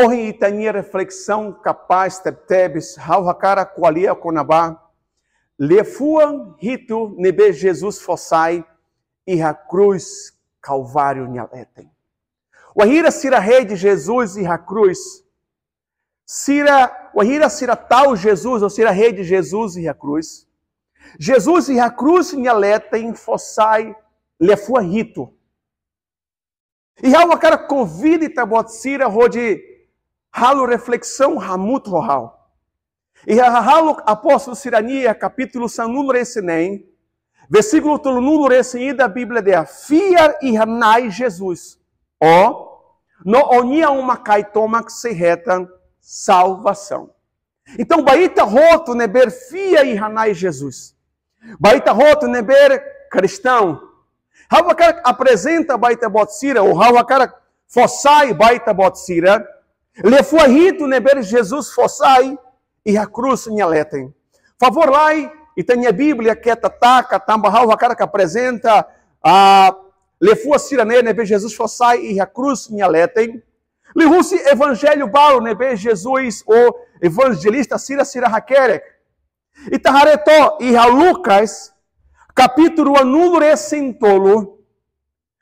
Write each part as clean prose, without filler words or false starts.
Hoje itania reflexão capaz tebes how hakara qualia konaba lefuan hito nebe Jesus fossai e a cruz calvário nhaleten. O ahira sira rei de Jesus e a cruz o ahira sira tal Jesus ou sira rei de Jesus e a cruz. Jesus e a cruz nhaleten fossai lefuan hito. E há uma cara convida e tabot sira rode halo reflexão hamut rohal. E halo apóstolo sirania capítulo sanul resinem versículo tolunul resinin da Bíblia de fiar e hanai Jesus. No onia uma caitoma que se reta salvação. Então baita roto neber fia e hanai Jesus. Baita roto neber cristão. Hawakar apresenta baita botsira, ou Hawakar fossai baita botsira, lefuahito neber Jesus fossai e a cruz nhaleten. Favor lá e tem a Bíblia que tataka tamba Hawakar que apresenta a lefuasira neber Jesus fossai e a cruz nhaleten. Lihusi evangelho balo neber Jesus o evangelista sira hakerek. E tahareto e a Lucas capítulo anulo resintolo,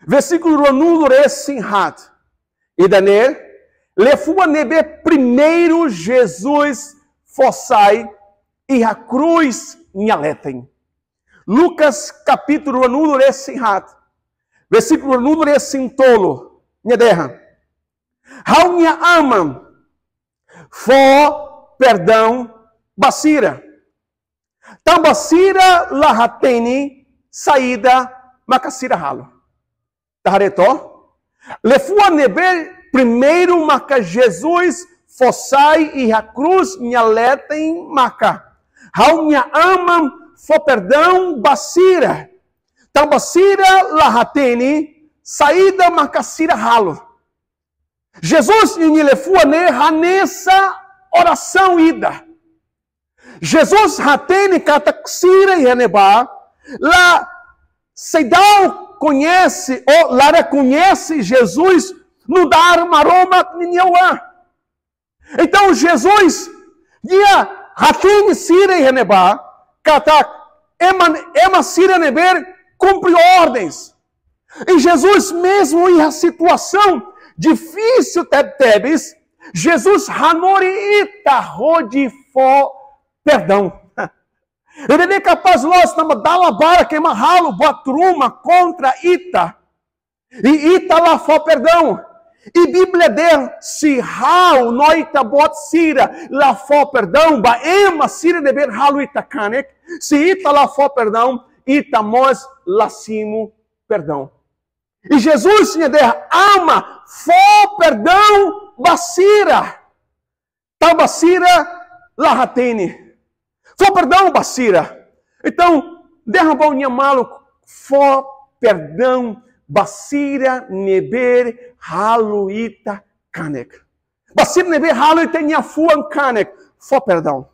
versículo anulo resinhat. E Daniel, lefua nebe primeiro Jesus fossai e a cruz nhaleten. Lucas capítulo anulo resinhat, versículo anulo resintolo, nhaderra. Haunia amam, fo perdão basira. Tambasira lahateni saída makasira halo. Tahareto. Lefua neber primeiro maka Jesus fossai e a cruz nhaleten maka. Hau minha amam fo perdão basira. Tambasira lahateni saída makasira halo. Jesus e lefua ne hanessa oração ida. Jesus hatene kataksira e reneba, lá Seidal conhece, ou lá reconhece Jesus no dar maroma ninhauá. Então Jesus, dia hatene sira e reneba, katak, ema sira neber, cumpre ordens. E Jesus mesmo em a situação difícil tebes, Jesus hanori ita rodi fo perdão. Ele nem capaz nós estamos dalabara que mahalo batruma contra ita. E ita lá for perdão. E Bíblia de se hal noita bot sira lá for perdão, ba ema sira de ber halo ita kanek. Se ita lá for perdão, ita mos lacimo perdão. E Jesus tinha de ama for perdão basira. Tal basira lá hatene. For perdão, basira. Então, derrubou o malo, for perdão, basira, neber, haluita, kanek. Basira, neber, haluita, nhafuan, kanek. For perdão.